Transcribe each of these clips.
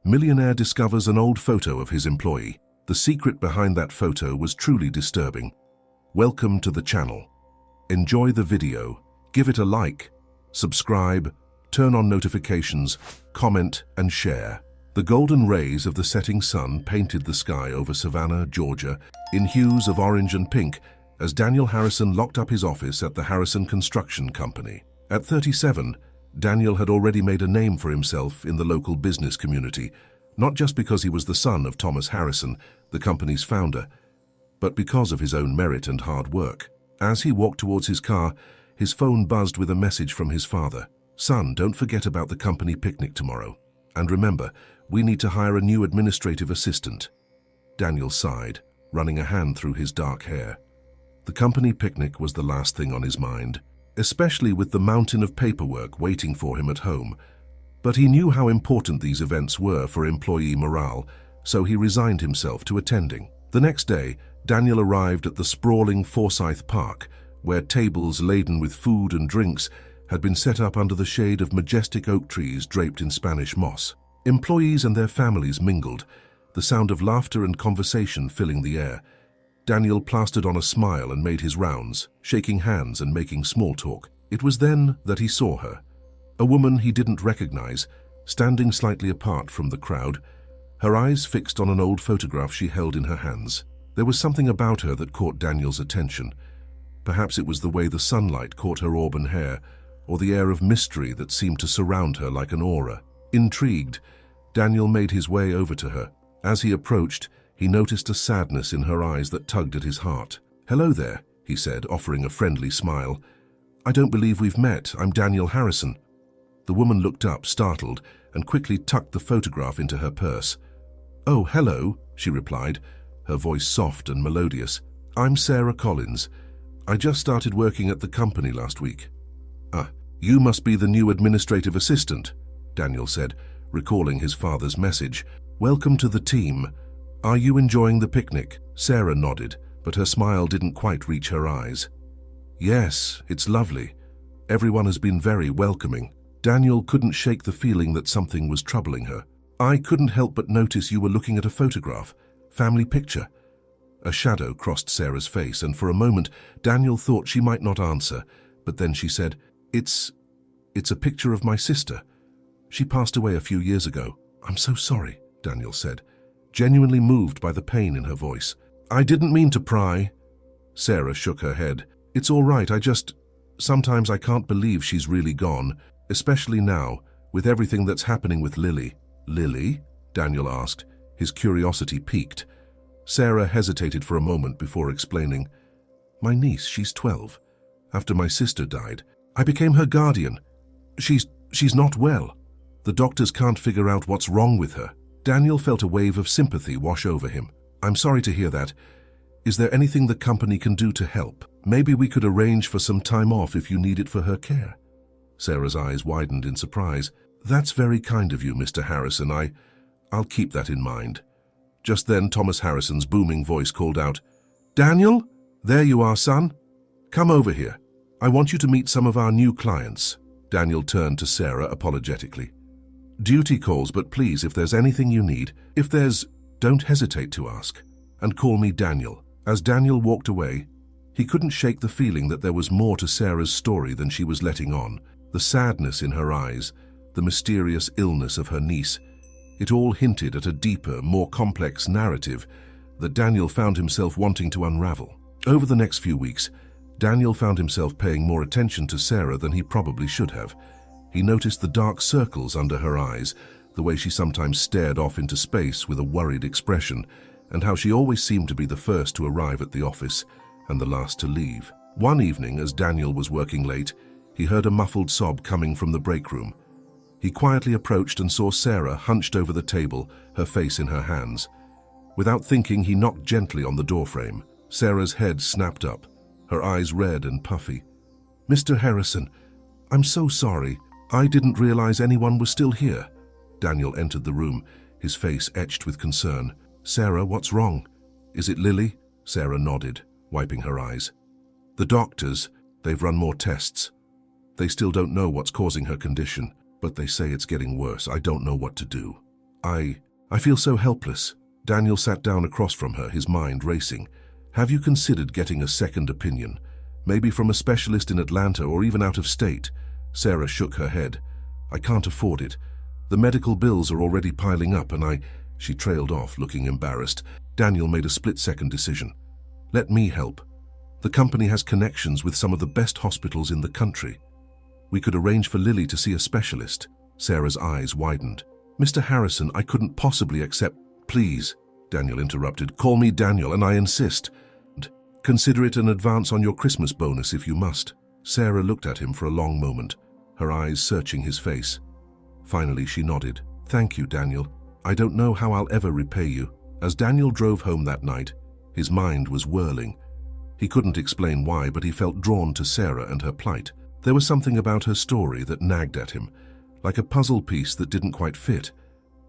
Millionaire discovers an old photo of his employee. The secret behind that photo was truly disturbing. Welcome to the channel. Enjoy the video, give it a like, subscribe, turn on notifications, comment and share. The golden rays of the setting sun painted the sky over Savannah, Georgia, in hues of orange and pink as Daniel Harrison locked up his office at the Harrison Construction Company. At 37, Daniel had already made a name for himself in the local business community, not just because he was the son of Thomas Harrison, the company's founder, but because of his own merit and hard work. As he walked towards his car, his phone buzzed with a message from his father. "Son, don't forget about the company picnic tomorrow. And remember, we need to hire a new administrative assistant." Daniel sighed, running a hand through his dark hair. The company picnic was the last thing on his mind, especially with the mountain of paperwork waiting for him at home. But he knew how important these events were for employee morale, so he resigned himself to attending. The next day, Daniel arrived at the sprawling Forsyth Park, where tables laden with food and drinks had been set up under the shade of majestic oak trees draped in Spanish moss. Employees and their families mingled, the sound of laughter and conversation filling the air. Daniel plastered on a smile and made his rounds, shaking hands and making small talk. It was then that he saw her, a woman he didn't recognize, standing slightly apart from the crowd, her eyes fixed on an old photograph she held in her hands. There was something about her that caught Daniel's attention. Perhaps it was the way the sunlight caught her auburn hair, or the air of mystery that seemed to surround her like an aura. Intrigued, Daniel made his way over to her. As he approached, he noticed a sadness in her eyes that tugged at his heart. "Hello there," he said, offering a friendly smile. "I don't believe we've met. I'm Daniel Harrison." The woman looked up, startled, and quickly tucked the photograph into her purse. "Oh, hello," she replied, her voice soft and melodious. "I'm Sarah Collins. I just started working at the company last week." "Ah, you must be the new administrative assistant," Daniel said, recalling his father's message. "Welcome to the team. Are you enjoying the picnic?" Sarah nodded, but her smile didn't quite reach her eyes. "Yes, it's lovely. Everyone has been very welcoming." Daniel couldn't shake the feeling that something was troubling her. "I couldn't help but notice you were looking at a photograph. Family picture." A shadow crossed Sarah's face, and for a moment Daniel thought she might not answer, but then she said, It's a picture of my sister. She passed away a few years ago." "I'm so sorry," Daniel said, genuinely moved by the pain in her voice. "I didn't mean to pry." Sarah shook her head. "It's all right, sometimes I can't believe she's really gone, especially now, with everything that's happening with Lily." "Lily?" Daniel asked, his curiosity piqued. Sarah hesitated for a moment before explaining. "My niece, she's 12. After my sister died, I became her guardian. She's not well. The doctors can't figure out what's wrong with her." Daniel felt a wave of sympathy wash over him. "I'm sorry to hear that. Is there anything the company can do to help? Maybe we could arrange for some time off if you need it for her care." Sarah's eyes widened in surprise. "That's very kind of you, Mr. Harrison. I'll keep that in mind." Just then, Thomas Harrison's booming voice called out, "Daniel, there you are, son. Come over here. I want you to meet some of our new clients." Daniel turned to Sarah apologetically. "Duty calls, but please, if there's anything you need, don't hesitate to ask. And call me Daniel." As Daniel walked away, he couldn't shake the feeling that there was more to Sarah's story than she was letting on. The sadness in her eyes, the mysterious illness of her niece, it all hinted at a deeper, more complex narrative that Daniel found himself wanting to unravel. Over the next few weeks, Daniel found himself paying more attention to Sarah than he probably should have. He noticed the dark circles under her eyes, the way she sometimes stared off into space with a worried expression, and how she always seemed to be the first to arrive at the office and the last to leave. One evening, as Daniel was working late, he heard a muffled sob coming from the break room. He quietly approached and saw Sarah hunched over the table, her face in her hands. Without thinking, he knocked gently on the doorframe. Sarah's head snapped up, her eyes red and puffy. "Mr. Harrison, I'm so sorry. I didn't realize anyone was still here." Daniel entered the room, his face etched with concern. "Sarah, what's wrong? Is it Lily?" Sarah nodded, wiping her eyes. "The doctors, they've run more tests. They still don't know what's causing her condition, but they say it's getting worse. I don't know what to do." I feel so helpless. Daniel sat down across from her, his mind racing. Have you considered getting a second opinion? Maybe from a specialist in Atlanta or even out of state? Sarah shook her head. I can't afford it. The medical bills are already piling up and She trailed off, looking embarrassed. Daniel made a split-second decision. Let me help. The company has connections with some of the best hospitals in the country. We could arrange for Lily to see a specialist. Sarah's eyes widened. Mr. Harrison, I couldn't possibly accept. Please, Daniel interrupted. Call me Daniel, and I insist. Consider it an advance on your Christmas bonus if you must. Sarah looked at him for a long moment, her eyes searching his face. Finally, she nodded. Thank you, Daniel. I don't know how I'll ever repay you. As Daniel drove home that night, his mind was whirling. He couldn't explain why, but he felt drawn to Sarah and her plight. There was something about her story that nagged at him, like a puzzle piece that didn't quite fit.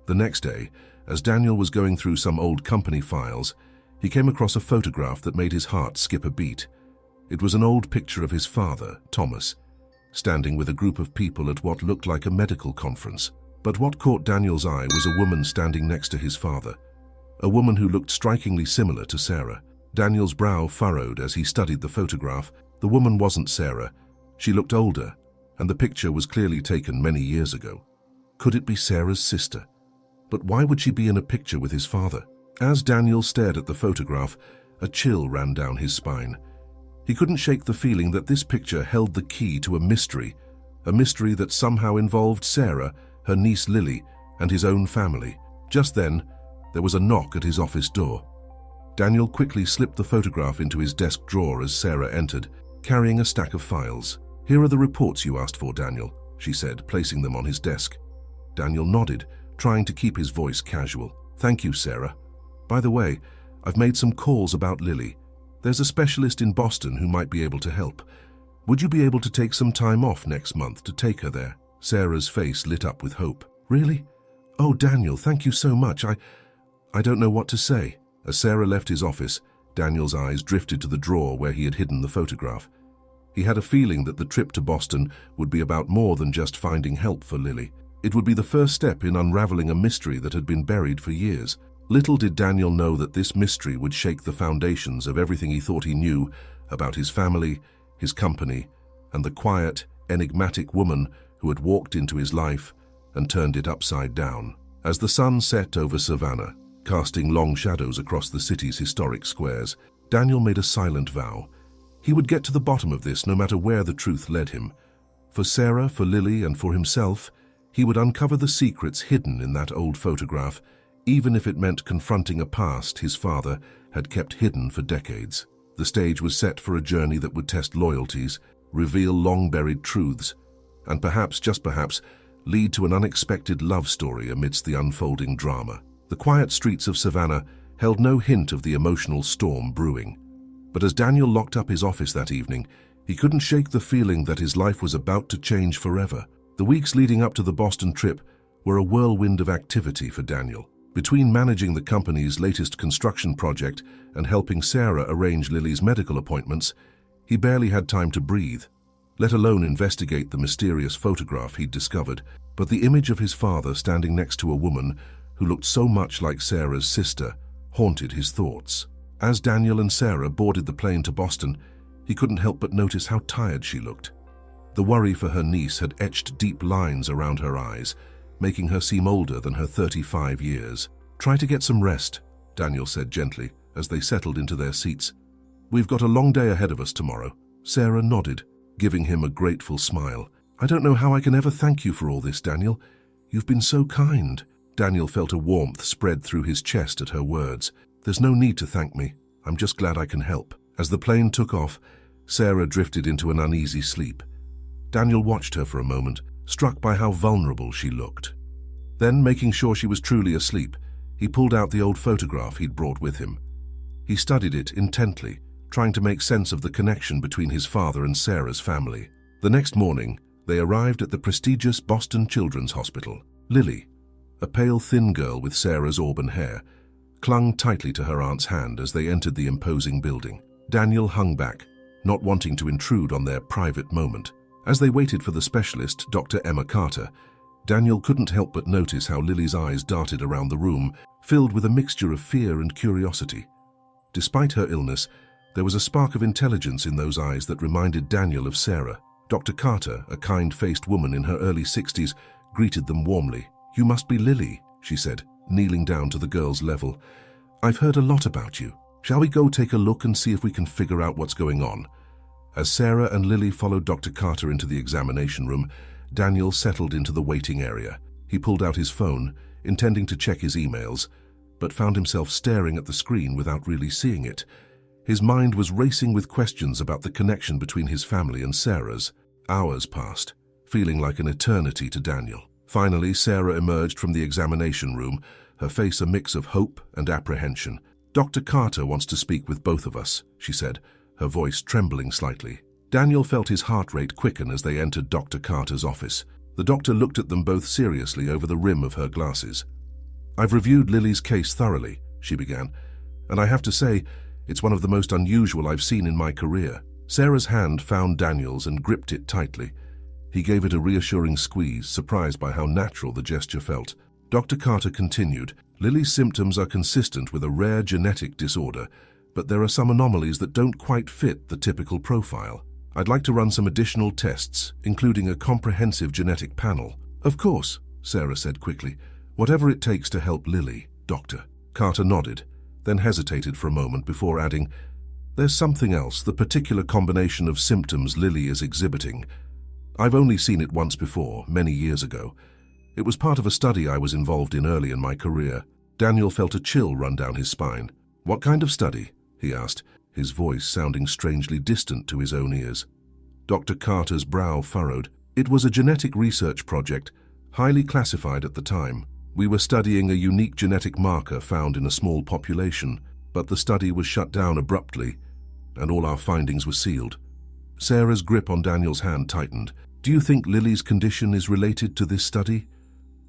The next day, as Daniel was going through some old company files, he came across a photograph that made his heart skip a beat. It was an old picture of his father, Thomas, standing with a group of people at what looked like a medical conference. But what caught Daniel's eye was a woman standing next to his father, a woman who looked strikingly similar to Sarah. Daniel's brow furrowed as he studied the photograph. The woman wasn't Sarah. She looked older, and the picture was clearly taken many years ago. Could it be Sarah's sister? But why would she be in a picture with his father? As Daniel stared at the photograph, a chill ran down his spine. He couldn't shake the feeling that this picture held the key to a mystery that somehow involved Sarah, her niece Lily, and his own family. Just then, there was a knock at his office door. Daniel quickly slipped the photograph into his desk drawer as Sarah entered, carrying a stack of files. Here are the reports you asked for, Daniel, she said, placing them on his desk. Daniel nodded, trying to keep his voice casual. Thank you, Sarah. By the way, I've made some calls about Lily. There's a specialist in Boston who might be able to help. Would you be able to take some time off next month to take her there? Sarah's face lit up with hope. Really? Oh, Daniel, thank you so much. I don't know what to say. As Sarah left his office, Daniel's eyes drifted to the drawer where he had hidden the photograph. He had a feeling that the trip to Boston would be about more than just finding help for Lily. It would be the first step in unraveling a mystery that had been buried for years. Little did Daniel know that this mystery would shake the foundations of everything he thought he knew about his family, his company, and the quiet, enigmatic woman who had walked into his life and turned it upside down. As the sun set over Savannah, casting long shadows across the city's historic squares, Daniel made a silent vow. He would get to the bottom of this no matter where the truth led him. For Sarah, for Lily, and for himself, he would uncover the secrets hidden in that old photograph, even if it meant confronting a past his father had kept hidden for decades. The stage was set for a journey that would test loyalties, reveal long-buried truths, and perhaps, just perhaps, lead to an unexpected love story amidst the unfolding drama. The quiet streets of Savannah held no hint of the emotional storm brewing. But as Daniel locked up his office that evening, he couldn't shake the feeling that his life was about to change forever. The weeks leading up to the Boston trip were a whirlwind of activity for Daniel. Between managing the company's latest construction project and helping Sarah arrange Lily's medical appointments, he barely had time to breathe, let alone investigate the mysterious photograph he'd discovered. But the image of his father standing next to a woman who looked so much like Sarah's sister haunted his thoughts. As Daniel and Sarah boarded the plane to Boston, he couldn't help but notice how tired she looked. The worry for her niece had etched deep lines around her eyes, making her seem older than her 35 years. Try to get some rest, Daniel said gently as they settled into their seats. We've got a long day ahead of us tomorrow. Sarah nodded, giving him a grateful smile. I don't know how I can ever thank you for all this, Daniel. You've been so kind. Daniel felt a warmth spread through his chest at her words. There's no need to thank me. I'm just glad I can help. As the plane took off, Sarah drifted into an uneasy sleep. Daniel watched her for a moment, struck by how vulnerable she looked. Then, making sure she was truly asleep, he pulled out the old photograph he'd brought with him. He studied it intently, trying to make sense of the connection between his father and Sarah's family. The next morning, they arrived at the prestigious Boston Children's Hospital. Lily, a pale, thin girl with Sarah's auburn hair, clung tightly to her aunt's hand as they entered the imposing building. Daniel hung back, not wanting to intrude on their private moment. As they waited for the specialist, Dr. Emma Carter, Daniel couldn't help but notice how Lily's eyes darted around the room, filled with a mixture of fear and curiosity. Despite her illness, there was a spark of intelligence in those eyes that reminded Daniel of Sarah. Dr. Carter, a kind-faced woman in her early 60s, greeted them warmly. "You must be Lily," she said, kneeling down to the girl's level. "I've heard a lot about you. Shall we go take a look and see if we can figure out what's going on?" As Sarah and Lily followed Dr. Carter into the examination room, Daniel settled into the waiting area. He pulled out his phone, intending to check his emails, but found himself staring at the screen without really seeing it. His mind was racing with questions about the connection between his family and Sarah's. Hours passed, feeling like an eternity to Daniel. Finally, Sarah emerged from the examination room, her face a mix of hope and apprehension. "Dr. Carter wants to speak with both of us," she said, her voice trembling slightly. Daniel felt his heart rate quicken as they entered Dr. Carter's office. The doctor looked at them both seriously over the rim of her glasses. "I've reviewed Lily's case thoroughly," she began, "and I have to say, it's one of the most unusual I've seen in my career." Sarah's hand found Daniel's and gripped it tightly. He gave it a reassuring squeeze, surprised by how natural the gesture felt. Dr. Carter continued, "Lily's symptoms are consistent with a rare genetic disorder, but there are some anomalies that don't quite fit the typical profile. I'd like to run some additional tests, including a comprehensive genetic panel." "Of course," Sarah said quickly. "Whatever it takes to help Lily, Doctor." Carter nodded, then hesitated for a moment before adding, "There's something else, the particular combination of symptoms Lily is exhibiting. I've only seen it once before, many years ago. It was part of a study I was involved in early in my career." Daniel felt a chill run down his spine. "What kind of study?" he asked, his voice sounding strangely distant to his own ears. Dr. Carter's brow furrowed. "It was a genetic research project, highly classified at the time. We were studying a unique genetic marker found in a small population, but the study was shut down abruptly, and all our findings were sealed." Sarah's grip on Daniel's hand tightened. "Do you think Lily's condition is related to this study?"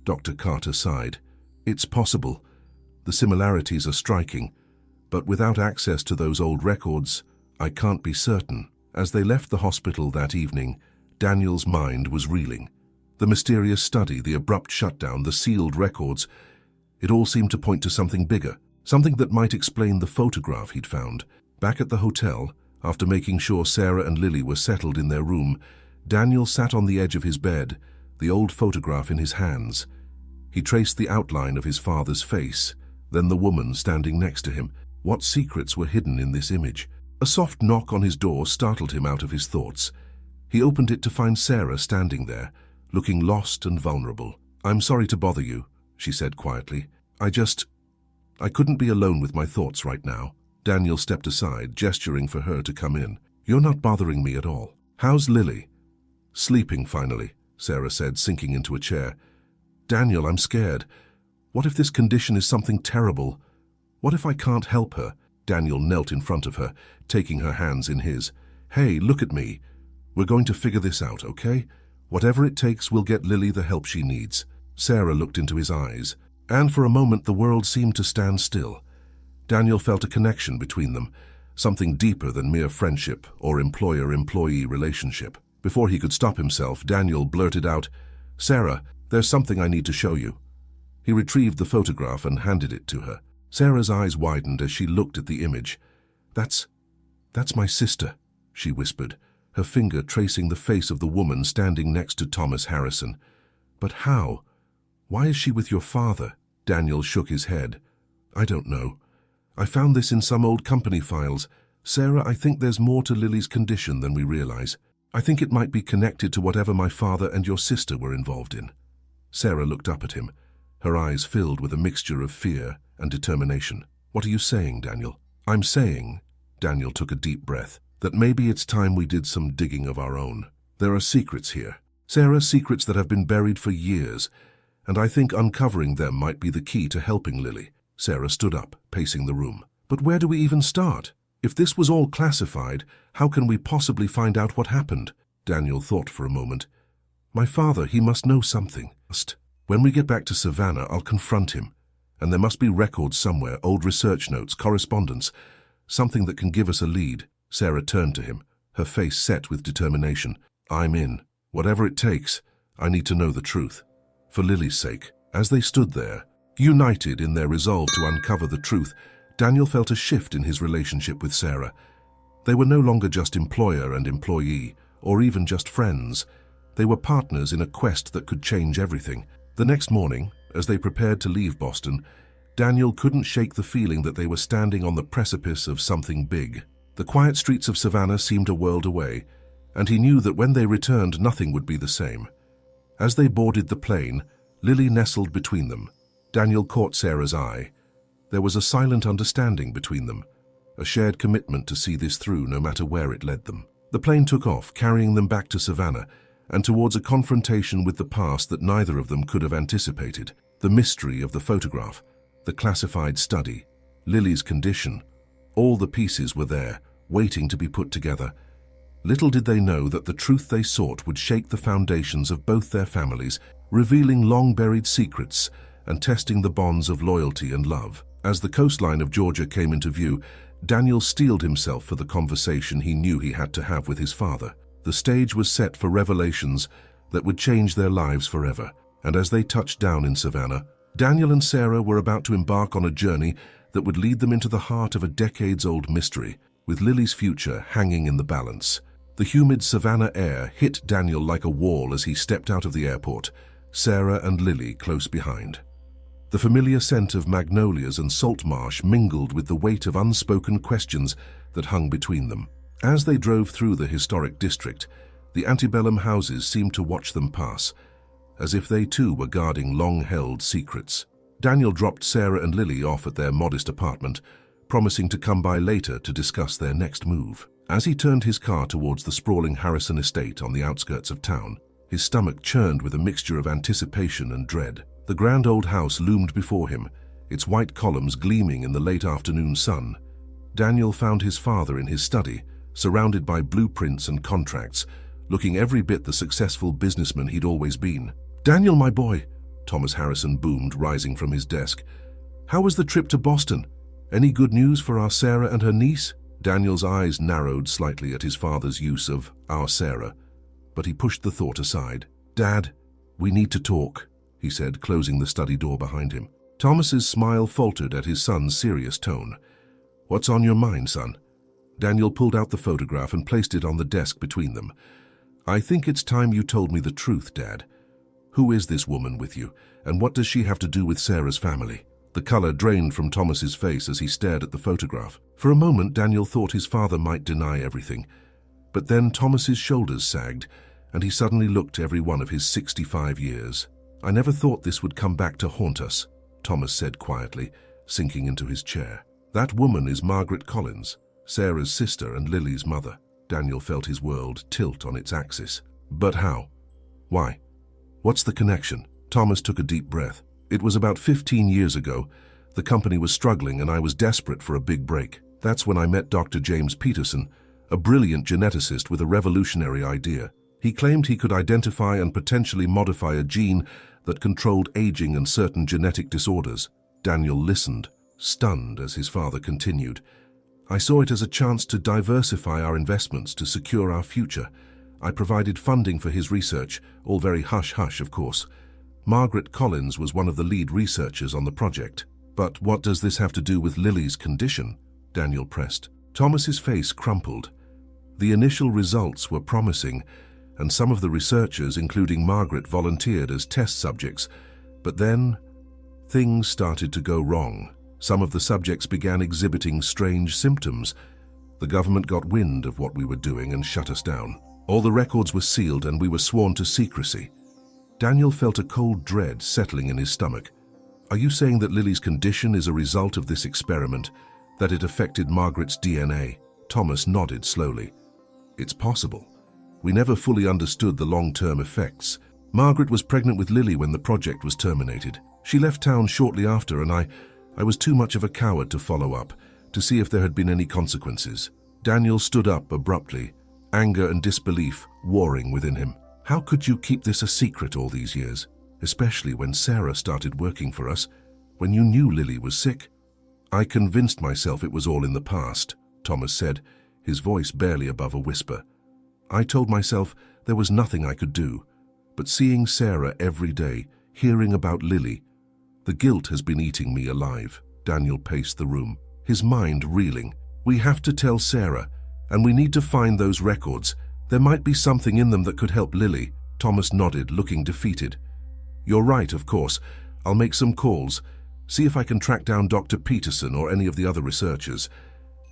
Dr. Carter sighed. "It's possible. The similarities are striking, but without access to those old records, I can't be certain." As they left the hospital that evening, Daniel's mind was reeling. The mysterious study, the abrupt shutdown, the sealed records, it all seemed to point to something bigger, something that might explain the photograph he'd found. Back at the hotel, after making sure Sarah and Lily were settled in their room, Daniel sat on the edge of his bed, the old photograph in his hands. He traced the outline of his father's face, then the woman standing next to him. What secrets were hidden in this image? A soft knock on his door startled him out of his thoughts. He opened it to find Sarah standing there, looking lost and vulnerable. "I'm sorry to bother you," she said quietly. I couldn't be alone with my thoughts right now." Daniel stepped aside, gesturing for her to come in. "You're not bothering me at all. How's Lily?" "Sleeping, finally," Sarah said, sinking into a chair. "Daniel, I'm scared. What if this condition is something terrible? What if I can't help her?" Daniel knelt in front of her, taking her hands in his. "Hey, look at me. We're going to figure this out, okay? Whatever it takes, we'll get Lily the help she needs." Sarah looked into his eyes, and for a moment the world seemed to stand still. Daniel felt a connection between them, something deeper than mere friendship or employer-employee relationship. Before he could stop himself, Daniel blurted out, "Sarah, there's something I need to show you." He retrieved the photograph and handed it to her. Sarah's eyes widened as she looked at the image. That's my sister," she whispered, her finger tracing the face of the woman standing next to Thomas Harrison. "But how? Why is she with your father?" Daniel shook his head. "I don't know. I found this in some old company files. Sarah, I think there's more to Lily's condition than we realize. I think it might be connected to whatever my father and your sister were involved in." Sarah looked up at him, her eyes filled with a mixture of fear and determination. "What are you saying, Daniel?" "I'm saying," Daniel took a deep breath, "that maybe it's time we did some digging of our own. There are secrets here. Sarah, secrets that have been buried for years, and I think uncovering them might be the key to helping Lily." Sarah stood up, pacing the room. "But where do we even start? If this was all classified, how can we possibly find out what happened?" Daniel thought for a moment. "My father, he must know something. When we get back to Savannah, I'll confront him. And there must be records somewhere, old research notes, correspondence, something that can give us a lead." Sarah turned to him, her face set with determination. "I'm in. Whatever it takes, I need to know the truth." for Lily's sake. As they stood there, united in their resolve to uncover the truth, Daniel felt a shift in his relationship with Sarah. They were no longer just employer and employee, or even just friends. They were partners in a quest that could change everything. The next morning, as they prepared to leave Boston, Daniel couldn't shake the feeling that they were standing on the precipice of something big. The quiet streets of Savannah seemed a world away, and he knew that when they returned, nothing would be the same. As they boarded the plane, Lily nestled between them. Daniel caught Sarah's eye. There was a silent understanding between them, a shared commitment to see this through no matter where it led them. The plane took off, carrying them back to Savannah, and towards a confrontation with the past that neither of them could have anticipated. The mystery of the photograph, the classified study, Lily's condition, all the pieces were there, waiting to be put together. Little did they know that the truth they sought would shake the foundations of both their families, revealing long-buried secrets and testing the bonds of loyalty and love. As the coastline of Georgia came into view, Daniel steeled himself for the conversation he knew he had to have with his father. The stage was set for revelations that would change their lives forever, and as they touched down in Savannah, Daniel and Sarah were about to embark on a journey that would lead them into the heart of a decades-old mystery, with Lily's future hanging in the balance. The humid Savannah air hit Daniel like a wall as he stepped out of the airport, Sarah and Lily close behind. The familiar scent of magnolias and salt marsh mingled with the weight of unspoken questions that hung between them. As they drove through the historic district, the antebellum houses seemed to watch them pass, as if they too were guarding long-held secrets. Daniel dropped Sarah and Lily off at their modest apartment, promising to come by later to discuss their next move. As he turned his car towards the sprawling Harrison estate on the outskirts of town, his stomach churned with a mixture of anticipation and dread. The grand old house loomed before him, its white columns gleaming in the late afternoon sun. Daniel found his father in his study, surrounded by blueprints and contracts, looking every bit the successful businessman he'd always been. "Daniel, my boy," Thomas Harrison boomed, rising from his desk. "How was the trip to Boston? Any good news for our Sarah and her niece?" Daniel's eyes narrowed slightly at his father's use of "our Sarah," but he pushed the thought aside. "Dad, we need to talk," he said, closing the study door behind him. Thomas's smile faltered at his son's serious tone. "What's on your mind, son?" Daniel pulled out the photograph and placed it on the desk between them. "I think it's time you told me the truth, Dad. Who is this woman with you, and what does she have to do with Sarah's family?" The color drained from Thomas's face as he stared at the photograph. For a moment, Daniel thought his father might deny everything. But then Thomas's shoulders sagged, and he suddenly looked every one of his 65 years. "I never thought this would come back to haunt us," Thomas said quietly, sinking into his chair. "That woman is Margaret Collins, Sarah's sister and Lily's mother." Daniel felt his world tilt on its axis. "But how? Why? What's the connection?" Thomas took a deep breath. "It was about 15 years ago. The company was struggling and I was desperate for a big break. That's when I met Dr. James Peterson, a brilliant geneticist with a revolutionary idea. He claimed he could identify and potentially modify a gene that controlled aging and certain genetic disorders." Daniel listened, stunned, as his father continued. "I saw it as a chance to diversify our investments to secure our future. I provided funding for his research, all very hush-hush, of course. Margaret Collins was one of the lead researchers on the project." "But what does this have to do with Lily's condition?" Daniel pressed. Thomas's face crumpled. The initial results were promising, and some of the researchers, including Margaret, volunteered as test subjects. But then, things started to go wrong. Some of the subjects began exhibiting strange symptoms. The government got wind of what we were doing and shut us down. All the records were sealed and we were sworn to secrecy. Daniel felt a cold dread settling in his stomach. "Are you saying that Lily's condition is a result of this experiment, that it affected Margaret's DNA?" Thomas nodded slowly. "It's possible. We never fully understood the long-term effects. Margaret was pregnant with Lily when the project was terminated. She left town shortly after, and I was too much of a coward to follow up, to see if there had been any consequences." Daniel stood up abruptly, anger and disbelief warring within him. "How could you keep this a secret all these years, especially when Sarah started working for us, when you knew Lily was sick?" "I convinced myself it was all in the past," Thomas said, his voice barely above a whisper. "I told myself there was nothing I could do, but seeing Sarah every day, hearing about Lily. The guilt has been eating me alive. Daniel paced the room, his mind reeling. We have to tell Sarah, and we need to find those records. There might be something in them that could help Lily. Thomas nodded, looking defeated. You're right, of course. I'll make some calls. See if I can track down Dr. Peterson or any of the other researchers.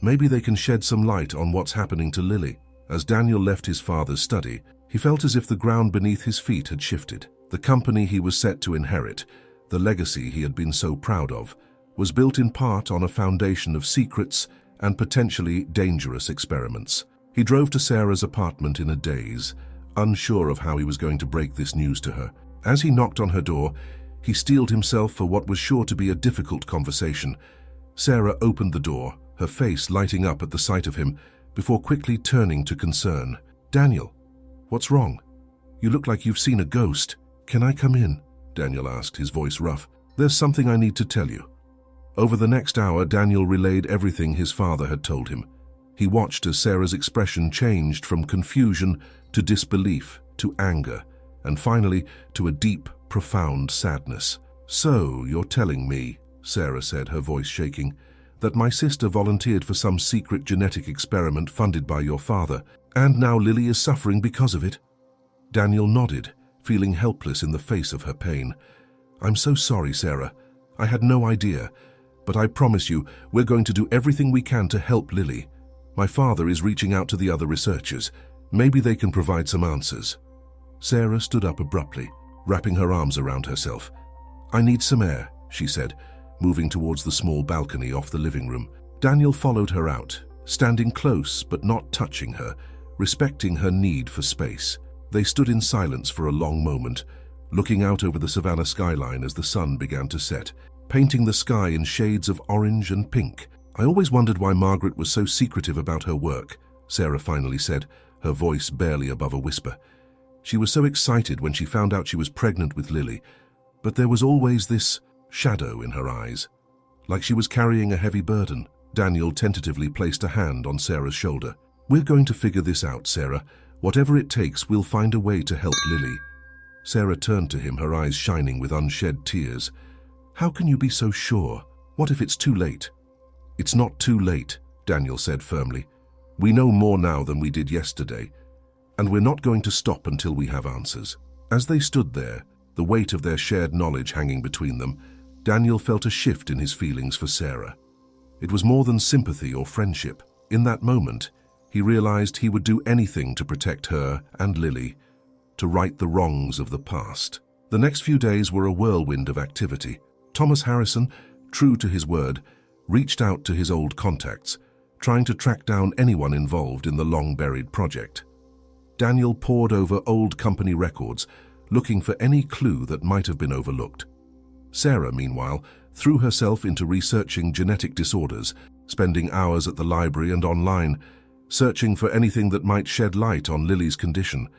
Maybe they can shed some light on what's happening to Lily. As Daniel left his father's study, he felt as if the ground beneath his feet had shifted. The company he was set to inherit, the legacy he had been so proud of, was built in part on a foundation of secrets and potentially dangerous experiments. He drove to Sarah's apartment in a daze, unsure of how he was going to break this news to her. As he knocked on her door, he steeled himself for what was sure to be a difficult conversation. Sarah opened the door, her face lighting up at the sight of him, before quickly turning to concern. Daniel, what's wrong? You look like you've seen a ghost. Can I come in? Daniel asked, his voice rough. There's something I need to tell you. Over the next hour, Daniel relayed everything his father had told him. He watched as Sarah's expression changed from confusion to disbelief to anger, and finally to a deep, profound sadness. So, you're telling me, Sarah said, her voice shaking, that my sister volunteered for some secret genetic experiment funded by your father, and now Lily is suffering because of it? Daniel nodded, feeling helpless in the face of her pain. I'm so sorry, Sarah. I had no idea, but I promise you we're going to do everything we can to help Lily. My father is reaching out to the other researchers. Maybe they can provide some answers. Sarah stood up abruptly, wrapping her arms around herself. I need some air, she said, moving towards the small balcony off the living room. Daniel followed her out, standing close but not touching her, respecting her need for space. They stood in silence for a long moment, looking out over the savannah skyline as the sun began to set, painting the sky in shades of orange and pink. I always wondered why Margaret was so secretive about her work, Sarah finally said, her voice barely above a whisper. She was so excited when she found out she was pregnant with Lily, but there was always this shadow in her eyes, like she was carrying a heavy burden. Daniel tentatively placed a hand on Sarah's shoulder. We're going to figure this out, Sarah. Whatever it takes, we'll find a way to help Lily. Sarah turned to him, her eyes shining with unshed tears. How can you be so sure? What if it's too late? It's not too late, Daniel said firmly. We know more now than we did yesterday, and we're not going to stop until we have answers. As they stood there, the weight of their shared knowledge hanging between them, Daniel felt a shift in his feelings for Sarah. It was more than sympathy or friendship. In that moment, he realized he would do anything to protect her and Lily, to right the wrongs of the past. The next few days were a whirlwind of activity. Thomas Harrison, true to his word, reached out to his old contacts, trying to track down anyone involved in the long-buried project. Daniel pored over old company records, looking for any clue that might have been overlooked. Sarah, meanwhile, threw herself into researching genetic disorders, spending hours at the library and online, searching for anything that might shed light on Lily's condition.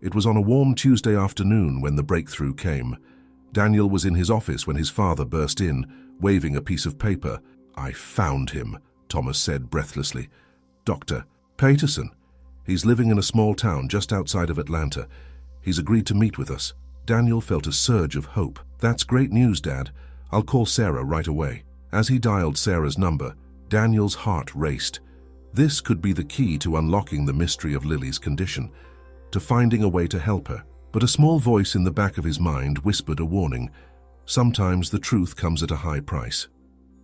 It was on a warm Tuesday afternoon when the breakthrough came. Daniel was in his office when his father burst in, waving a piece of paper. I found him, Thomas said breathlessly. Dr. Peterson. He's living in a small town just outside of Atlanta. He's agreed to meet with us. Daniel felt a surge of hope. That's great news, Dad. I'll call Sarah right away. As he dialed Sarah's number, Daniel's heart raced. This could be the key to unlocking the mystery of Lily's condition, to finding a way to help her. But a small voice in the back of his mind whispered a warning. Sometimes the truth comes at a high price.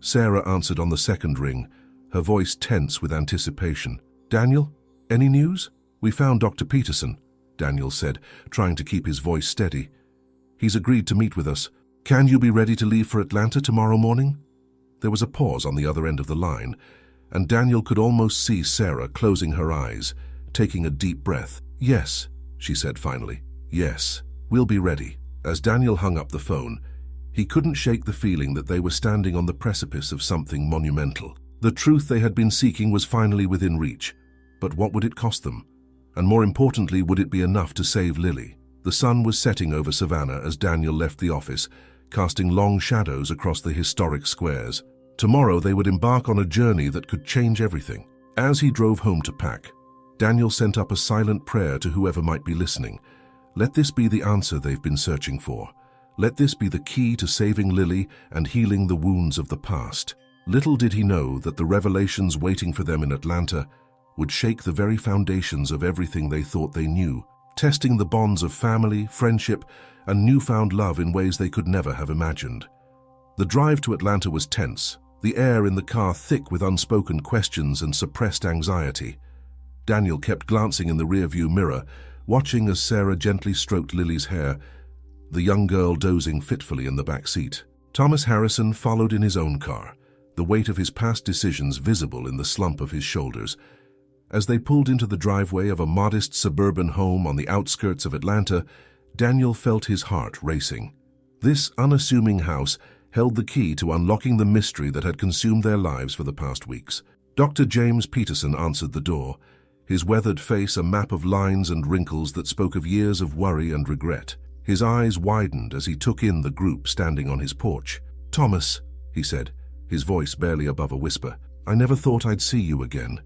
Sarah answered on the second ring, her voice tense with anticipation. Daniel, any news? We found Dr. Peterson, Daniel said, trying to keep his voice steady. He's agreed to meet with us. Can you be ready to leave for Atlanta tomorrow morning? There was a pause on the other end of the line, and Daniel could almost see Sarah closing her eyes, taking a deep breath. Yes, she said finally. Yes, we'll be ready. As Daniel hung up the phone, he couldn't shake the feeling that they were standing on the precipice of something monumental. The truth they had been seeking was finally within reach. But what would it cost them? And more importantly, would it be enough to save Lily? The sun was setting over Savannah as Daniel left the office, casting long shadows across the historic squares. Tomorrow they would embark on a journey that could change everything. As he drove home to pack, Daniel sent up a silent prayer to whoever might be listening. Let this be the answer they've been searching for. Let this be the key to saving Lily and healing the wounds of the past. Little did he know that the revelations waiting for them in Atlanta would shake the very foundations of everything they thought they knew, testing the bonds of family, friendship, and newfound love in ways they could never have imagined. The drive to Atlanta was tense, the air in the car thick with unspoken questions and suppressed anxiety. Daniel kept glancing in the rearview mirror, watching as Sarah gently stroked Lily's hair, the young girl dozing fitfully in the back seat. Thomas Harrison followed in his own car, the weight of his past decisions visible in the slump of his shoulders. As they pulled into the driveway of a modest suburban home on the outskirts of Atlanta, Daniel felt his heart racing. This unassuming house held the key to unlocking the mystery that had consumed their lives for the past weeks. Dr. James Peterson answered the door, his weathered face a map of lines and wrinkles that spoke of years of worry and regret. His eyes widened as he took in the group standing on his porch. "Thomas," he said, his voice barely above a whisper, "I never thought I'd see you again."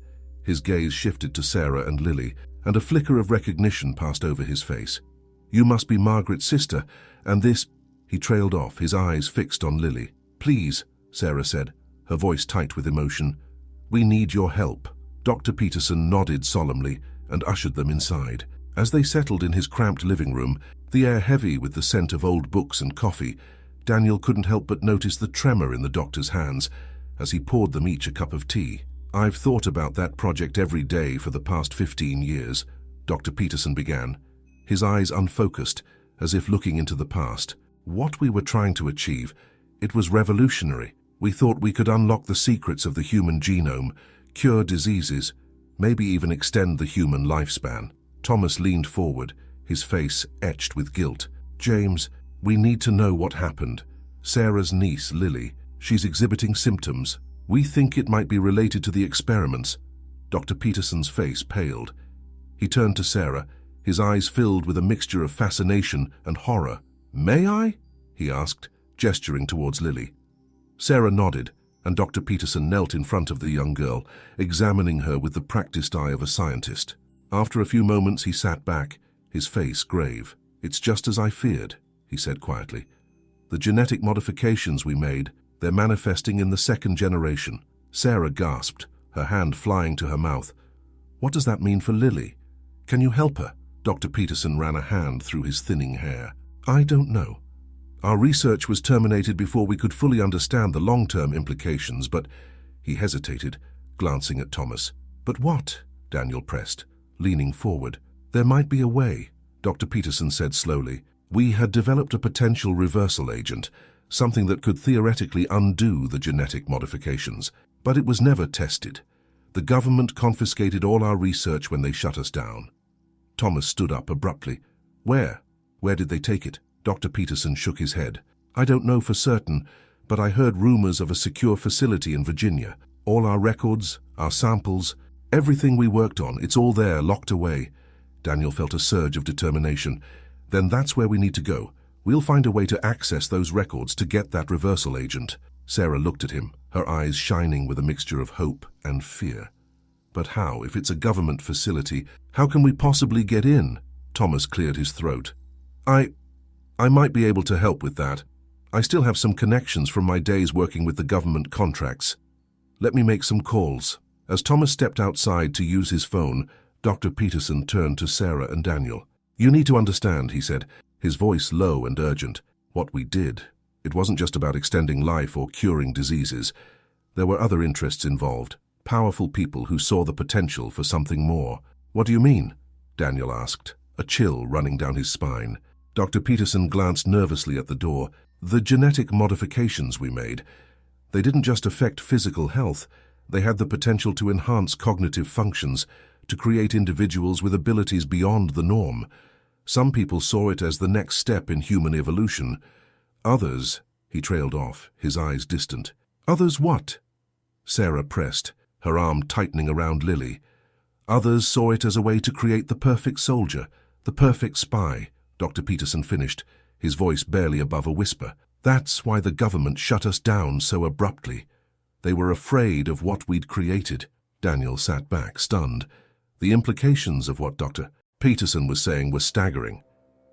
His gaze shifted to Sarah and Lily, and a flicker of recognition passed over his face. "You must be Margaret's sister, and this—" He trailed off, his eyes fixed on Lily. "Please," Sarah said, her voice tight with emotion, "we need your help." Dr. Peterson nodded solemnly and ushered them inside. As they settled in his cramped living room, the air heavy with the scent of old books and coffee, Daniel couldn't help but notice the tremor in the doctor's hands as he poured them each a cup of tea. "I've thought about that project every day for the past 15 years, Dr. Peterson began, his eyes unfocused, as if looking into the past. "What we were trying to achieve, it was revolutionary. We thought we could unlock the secrets of the human genome, cure diseases, maybe even extend the human lifespan." Thomas leaned forward, his face etched with guilt. "James, we need to know what happened. Sarah's niece, Lily, she's exhibiting symptoms. We think it might be related to the experiments." Dr. Peterson's face paled. He turned to Sarah, his eyes filled with a mixture of fascination and horror. "May I?" he asked, gesturing towards Lily. Sarah nodded, and Dr. Peterson knelt in front of the young girl, examining her with the practiced eye of a scientist. After a few moments he sat back, his face grave. "It's just as I feared," he said quietly. "The genetic modifications we made, they're manifesting in the second generation." Sarah gasped, her hand flying to her mouth. "What does that mean for Lily? Can you help her?" Dr. Peterson ran a hand through his thinning hair. "I don't know. Our research was terminated before we could fully understand the long-term implications, but—" He hesitated, glancing at Thomas. "But what?" Daniel pressed, leaning forward. "There might be a way," Dr. Peterson said slowly. "We had developed a potential reversal agent, something that could theoretically undo the genetic modifications, but it was never tested. The government confiscated all our research when they shut us down." Thomas stood up abruptly. "Where? Where did they take it?" Dr. Peterson shook his head. "I don't know for certain, but I heard rumors of a secure facility in Virginia. All our records, our samples, everything we worked on, it's all there, locked away." Daniel felt a surge of determination. "Then that's where we need to go. We'll find a way to access those records to get that reversal agent." Sarah looked at him, her eyes shining with a mixture of hope and fear. "But how? If it's a government facility, how can we possibly get in?" Thomas cleared his throat. I might be able to help with that. I still have some connections from my days working with the government contracts. Let me make some calls." As Thomas stepped outside to use his phone, Dr. Peterson turned to Sarah and Daniel. "You need to understand," he said, his voice low and urgent. "What we did, it wasn't just about extending life or curing diseases. There were other interests involved, powerful people who saw the potential for something more." "What do you mean?" Daniel asked, a chill running down his spine. Dr. Peterson glanced nervously at the door. "The genetic modifications we made, they didn't just affect physical health, they had the potential to enhance cognitive functions, to create individuals with abilities beyond the norm. Some people saw it as the next step in human evolution. Others—" He trailed off, his eyes distant. "Others what?" Sarah pressed, her arm tightening around Lily. "Others saw it as a way to create the perfect soldier, the perfect spy," Dr. Peterson finished, his voice barely above a whisper. "That's why the government shut us down so abruptly. They were afraid of what we'd created." Daniel sat back, stunned. The implications of what Dr. Peterson was saying were staggering.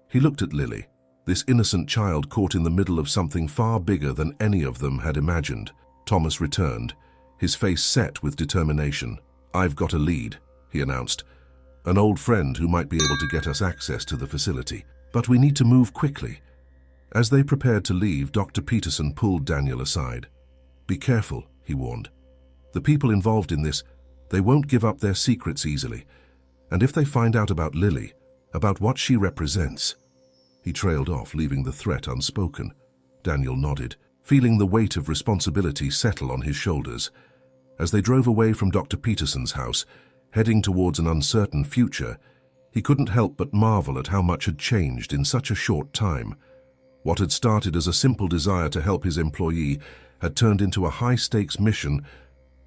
He looked at Lily, This innocent child caught in the middle of something far bigger than any of them had imagined. Thomas returned, his face set with determination. "I've got a lead," he announced. "An old friend who might be able to get us access to the facility. But we need to move quickly." As they prepared to leave, Dr. Peterson pulled Daniel aside. "Be careful," he warned. "The people involved in this, they won't give up their secrets easily. And if they find out about Lily, about what she represents—" He trailed off, leaving the threat unspoken. Daniel nodded, feeling the weight of responsibility settle on his shoulders. As they drove away from Dr. Peterson's house, heading towards an uncertain future, he couldn't help but marvel at how much had changed in such a short time. What had started as a simple desire to help his employee had turned into a high-stakes mission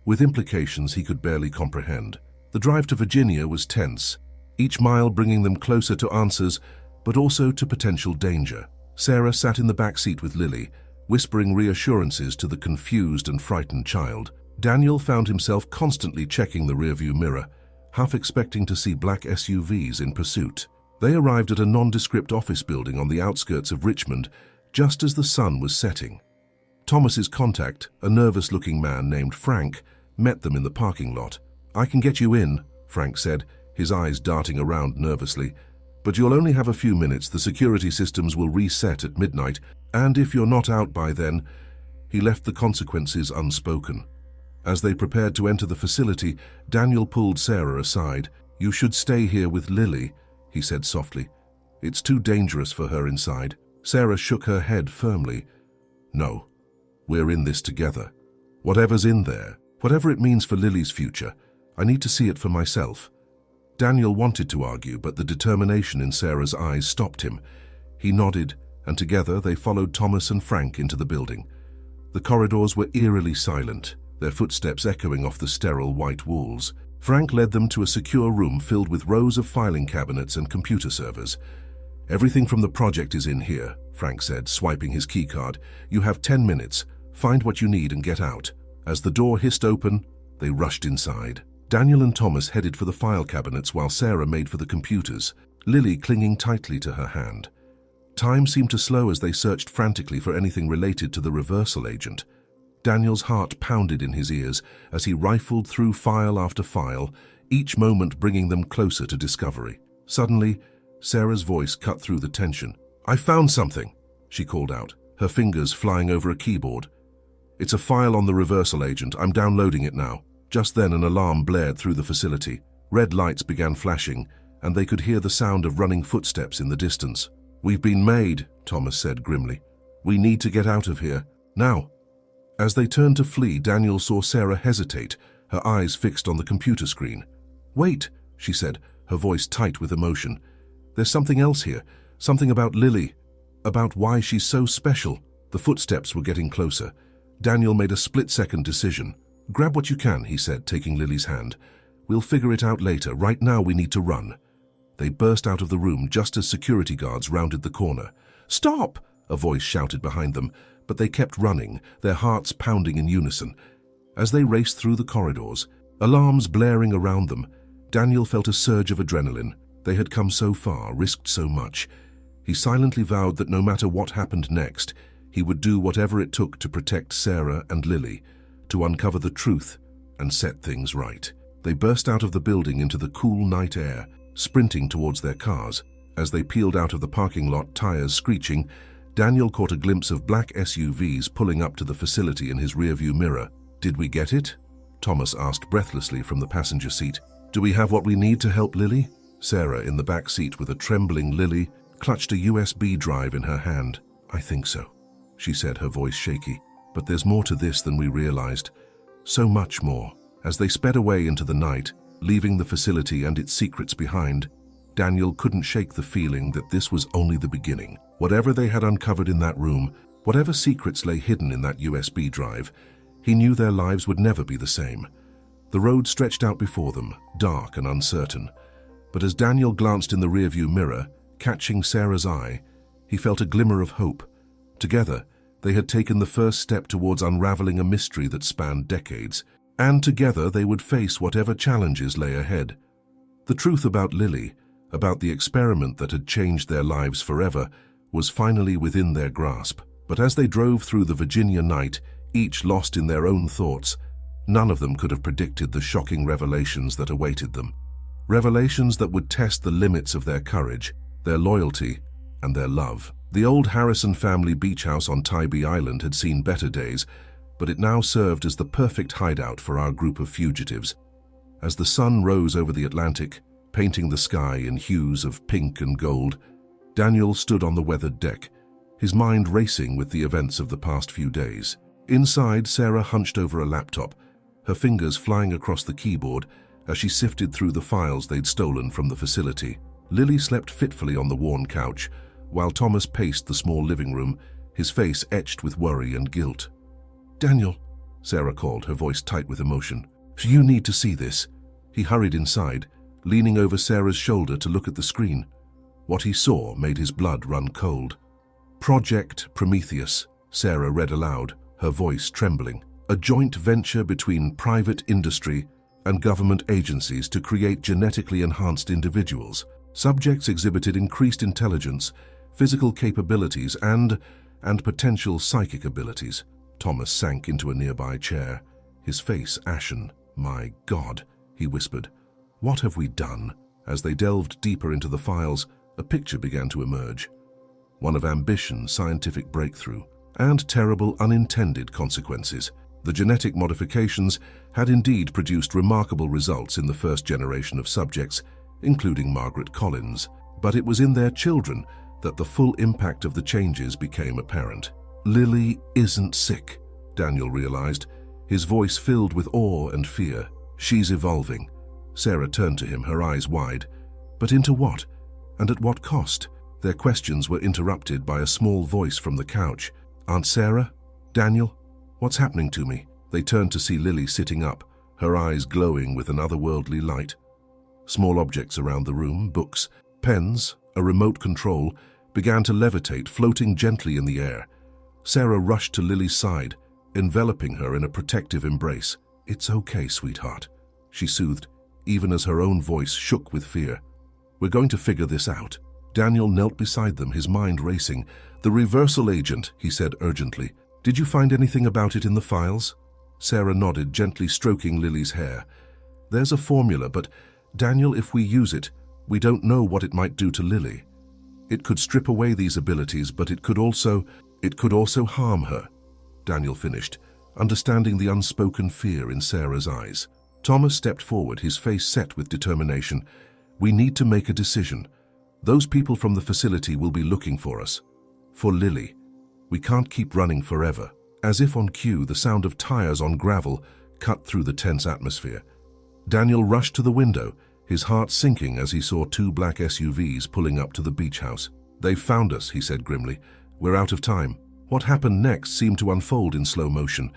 with implications he could barely comprehend. The drive to Virginia was tense, each mile bringing them closer to answers, but also to potential danger. Sarah sat in the back seat with Lily, whispering reassurances to the confused and frightened child. Daniel found himself constantly checking the rearview mirror, half expecting to see black SUVs in pursuit. They arrived at a nondescript office building on the outskirts of Richmond, just as the sun was setting. Thomas's contact, a nervous-looking man named Frank, met them in the parking lot. "I can get you in," Frank said, his eyes darting around nervously. "But you'll only have a few minutes. The security systems will reset at midnight, and if you're not out by then—" He left the consequences unspoken. As they prepared to enter the facility, Daniel pulled Sarah aside. "You should stay here with Lily," he said softly. "It's too dangerous for her inside." Sarah shook her head firmly. "No, we're in this together. Whatever's in there, whatever it means for Lily's future, I need to see it for myself." Daniel wanted to argue, but the determination in Sarah's eyes stopped him. He nodded, and together they followed Thomas and Frank into the building. The corridors were eerily silent, their footsteps echoing off the sterile white walls. Frank led them to a secure room filled with rows of filing cabinets and computer servers. "Everything from the project is in here," Frank said, swiping his keycard. "You have 10 minutes. Find what you need and get out." As the door hissed open, they rushed inside. Daniel and Thomas headed for the file cabinets while Sarah made for the computers, Lily clinging tightly to her hand. Time seemed to slow as they searched frantically for anything related to the reversal agent. Daniel's heart pounded in his ears as he rifled through file after file, each moment bringing them closer to discovery. Suddenly, Sarah's voice cut through the tension. "I found something," she called out, her fingers flying over a keyboard. "It's a file on the reversal agent. I'm downloading it now." Just then, an alarm blared through the facility. Red lights began flashing, and they could hear the sound of running footsteps in the distance. "We've been made," Thomas said grimly. "We need to get out of here, now." As they turned to flee, Daniel saw Sarah hesitate, her eyes fixed on the computer screen. "Wait," she said, her voice tight with emotion. "There's something else here, something about Lily, about why she's so special." The footsteps were getting closer. Daniel made a split-second decision. "Grab what you can," he said, taking Lily's hand. "We'll figure it out later. Right now we need to run." They burst out of the room just as security guards rounded the corner. "Stop!" a voice shouted behind them, but they kept running, their hearts pounding in unison. As they raced through the corridors, alarms blaring around them, Daniel felt a surge of adrenaline. They had come so far, risked so much. He silently vowed that no matter what happened next, he would do whatever it took to protect Sarah and Lily, to uncover the truth and set things right. They burst out of the building into the cool night air, sprinting towards their cars. As they peeled out of the parking lot, tires screeching, Daniel caught a glimpse of black SUVs pulling up to the facility in his rearview mirror. "Did we get it?" Thomas asked breathlessly from the passenger seat. "Do we have what we need to help Lily?" Sarah, in the back seat with a trembling Lily, clutched a USB drive in her hand. "I think so," she said, her voice shaky. "But there's more to this than we realized. So much more." As they sped away into the night, leaving the facility and its secrets behind, Daniel couldn't shake the feeling that this was only the beginning. Whatever they had uncovered in that room, whatever secrets lay hidden in that USB drive, he knew their lives would never be the same. The road stretched out before them, dark and uncertain. But as Daniel glanced in the rearview mirror, catching Sarah's eye, he felt a glimmer of hope. Together, they had taken the first step towards unraveling a mystery that spanned decades. And together they would face whatever challenges lay ahead. The truth about Lily, about the experiment that had changed their lives forever, was finally within their grasp. But as they drove through the Virginia night, each lost in their own thoughts, none of them could have predicted the shocking revelations that awaited them. Revelations that would test the limits of their courage, their loyalty, and their love. The old Harrison family beach house on Tybee Island had seen better days, but it now served as the perfect hideout for our group of fugitives. As the sun rose over the Atlantic, painting the sky in hues of pink and gold, Daniel stood on the weathered deck, his mind racing with the events of the past few days. Inside, Sarah hunched over a laptop, her fingers flying across the keyboard as she sifted through the files they'd stolen from the facility. Lily slept fitfully on the worn couch, while Thomas paced the small living room, his face etched with worry and guilt. "Daniel," Sarah called, her voice tight with emotion. "You need to see this." He hurried inside, leaning over Sarah's shoulder to look at the screen. What he saw made his blood run cold. "Project Prometheus," Sarah read aloud, her voice trembling. "A joint venture between private industry and government agencies to create genetically enhanced individuals. Subjects exhibited increased intelligence, physical capabilities, and potential psychic abilities." Thomas sank into a nearby chair, his face ashen. "My God," he whispered. "What have we done?" As they delved deeper into the files, a picture began to emerge. One of ambition, scientific breakthrough, and terrible unintended consequences. The genetic modifications had indeed produced remarkable results in the first generation of subjects, including Margaret Collins. But it was in their children that the full impact of the changes became apparent. "Lily isn't sick," Daniel realized, his voice filled with awe and fear. "She's evolving." Sarah turned to him, her eyes wide. But into what? And at what cost? Their questions were interrupted by a small voice from the couch. "Aunt Sarah? Daniel? What's happening to me?" They turned to see Lily sitting up, her eyes glowing with an otherworldly light. Small objects around the room, books, pens, a remote control, began to levitate, floating gently in the air. Sarah rushed to Lily's side, enveloping her in a protective embrace. "It's okay, sweetheart," she soothed, even as her own voice shook with fear. "We're going to figure this out." Daniel knelt beside them, his mind racing. "The reversal agent," he said urgently. "Did you find anything about it in the files?" Sarah nodded, gently stroking Lily's hair. "There's a formula, but, Daniel, if we use it, we don't know what it might do to Lily. It could strip away these abilities, but it could also harm her," Daniel finished, understanding the unspoken fear in Sarah's eyes. Thomas stepped forward, his face set with determination. "We need to make a decision. Those people from the facility will be looking for us. For Lily. We can't keep running forever." As if on cue, the sound of tires on gravel cut through the tense atmosphere. Daniel rushed to the window, his heart sinking as he saw two black SUVs pulling up to the beach house. "They've found us," he said grimly. "We're out of time." What happened next seemed to unfold in slow motion.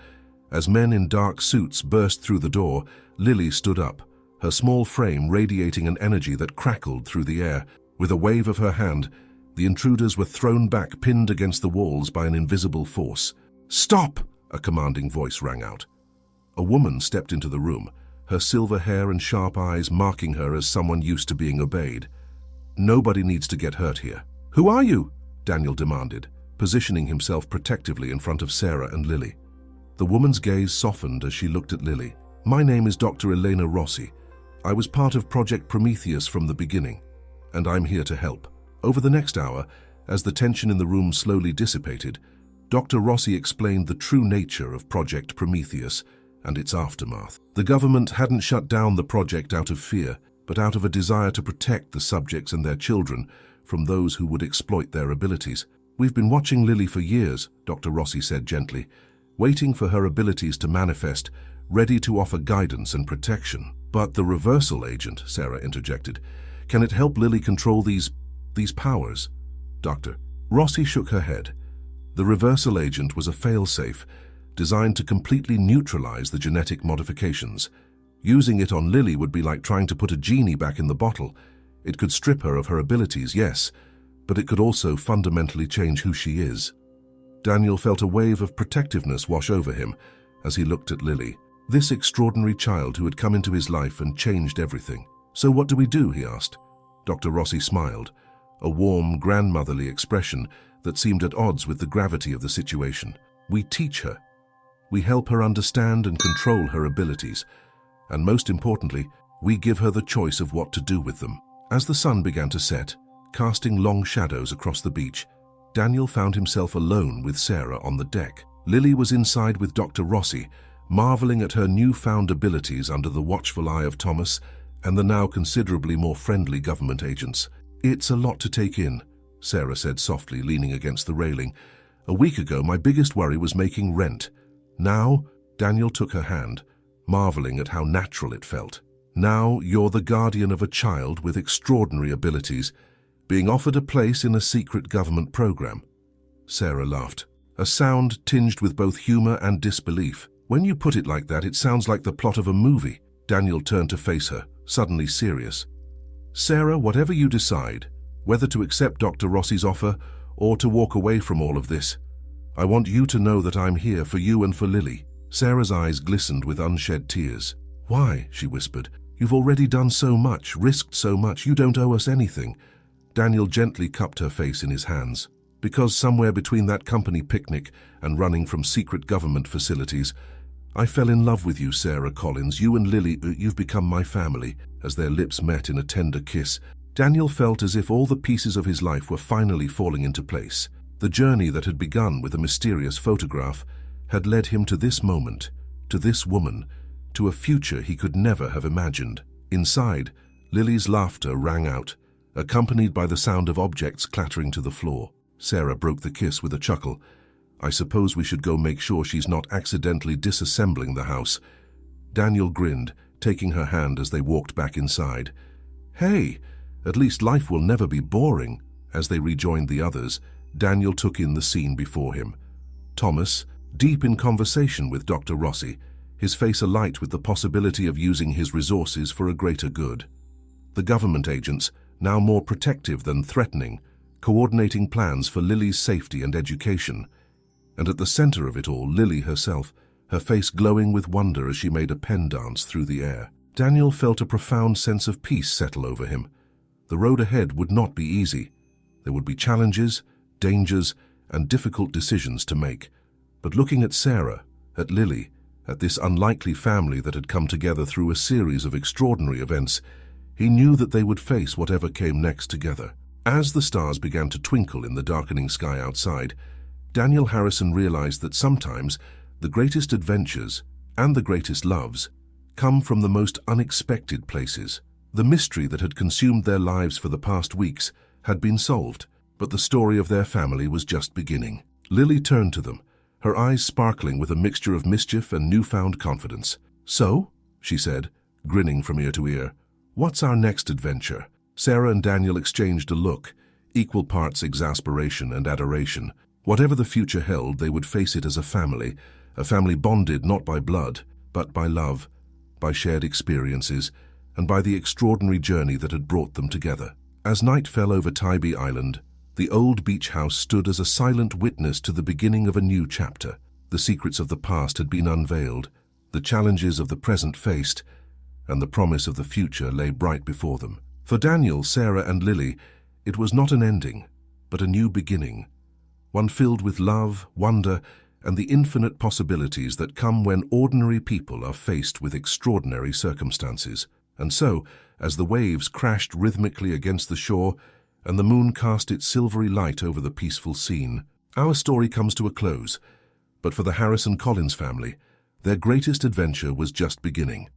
As men in dark suits burst through the door, Lily stood up, her small frame radiating an energy that crackled through the air. With a wave of her hand, the intruders were thrown back, pinned against the walls by an invisible force. "Stop!" a commanding voice rang out. A woman stepped into the room, her silver hair and sharp eyes marking her as someone used to being obeyed. "Nobody needs to get hurt here." "Who are you?" Daniel demanded, positioning himself protectively in front of Sarah and Lily. The woman's gaze softened as she looked at Lily. "My name is Dr. Elena Rossi. I was part of Project Prometheus from the beginning, and I'm here to help." Over the next hour, as the tension in the room slowly dissipated, Dr. Rossi explained the true nature of Project Prometheus and its aftermath. The government hadn't shut down the project out of fear, but out of a desire to protect the subjects and their children from those who would exploit their abilities. "We've been watching Lily for years," Dr. Rossi said gently, "waiting for her abilities to manifest, ready to offer guidance and protection." "But the reversal agent," Sarah interjected, "can it help Lily control these powers?" Dr. Rossi shook her head. The reversal agent was a failsafe, designed to completely neutralize the genetic modifications. Using it on Lily would be like trying to put a genie back in the bottle. It could strip her of her abilities, yes, but it could also fundamentally change who she is. Daniel felt a wave of protectiveness wash over him as he looked at Lily, this extraordinary child who had come into his life and changed everything. "So what do we do?" he asked. Dr. Rossi smiled. a warm, grandmotherly expression that seemed at odds with the gravity of the situation. We teach her. We help her understand and control her abilities. And most importantly, we give her the choice of what to do with them. As the sun began to set, casting long shadows across the beach, Daniel found himself alone with Sarah on the deck. Lily was inside with Dr. Rossi, marveling at her newfound abilities under the watchful eye of Thomas and the now considerably more friendly government agents. "It's a lot to take in," Sarah said softly, leaning against the railing. "A week ago, my biggest worry was making rent. Now," Daniel took her hand, marveling at how natural it felt. "Now you're the guardian of a child with extraordinary abilities, being offered a place in a secret government program." Sarah laughed, a sound tinged with both humor and disbelief. "When you put it like that, it sounds like the plot of a movie." Daniel turned to face her, suddenly serious. "Sarah, whatever you decide, whether to accept Dr. Rossi's offer or to walk away from all of this, I want you to know that I'm here for you and for Lily." Sarah's eyes glistened with unshed tears. "Why?" she whispered. "You've already done so much, risked so much. You don't owe us anything." Daniel gently cupped her face in his hands. "Because somewhere between that company picnic and running from secret government facilities, I fell in love with you, Sarah Collins. You and Lily, you've become my family." As their lips met in a tender kiss, Daniel felt as if all the pieces of his life were finally falling into place. The journey that had begun with a mysterious photograph had led him to this moment, to this woman, to a future he could never have imagined. Inside, Lily's laughter rang out, accompanied by the sound of objects clattering to the floor. Sarah broke the kiss with a chuckle. "I suppose we should go make sure she's not accidentally disassembling the house." Daniel grinned, taking her hand as they walked back inside. "Hey, at least life will never be boring." As they rejoined the others, Daniel took in the scene before him. Thomas, deep in conversation with Dr. Rossi, his face alight with the possibility of using his resources for a greater good. The government agents, now more protective than threatening, coordinating plans for Lily's safety and education. And at the center of it all, Lily herself, her face glowing with wonder as she made a pen dance through the air. Daniel felt a profound sense of peace settle over him. The road ahead would not be easy. There would be challenges, dangers, and difficult decisions to make. But looking at Sarah, at Lily, at this unlikely family that had come together through a series of extraordinary events, he knew that they would face whatever came next together. As the stars began to twinkle in the darkening sky outside, Daniel Harrison realized that sometimes the greatest adventures and the greatest loves come from the most unexpected places. The mystery that had consumed their lives for the past weeks had been solved, but the story of their family was just beginning. Lily turned to them, her eyes sparkling with a mixture of mischief and newfound confidence. "So," she said, grinning from ear to ear, "what's our next adventure?" Sarah and Daniel exchanged a look, equal parts exasperation and adoration. Whatever the future held, they would face it as a family bonded not by blood, but by love, by shared experiences, and by the extraordinary journey that had brought them together. As night fell over Tybee Island, the old beach house stood as a silent witness to the beginning of a new chapter. The secrets of the past had been unveiled, the challenges of the present faced, and the promise of the future lay bright before them. For Daniel, Sarah, and Lily, it was not an ending, but a new beginning, one filled with love, wonder, and the infinite possibilities that come when ordinary people are faced with extraordinary circumstances. And so, as the waves crashed rhythmically against the shore and the moon cast its silvery light over the peaceful scene, our story comes to a close. But for the Harrison Collins family, their greatest adventure was just beginning.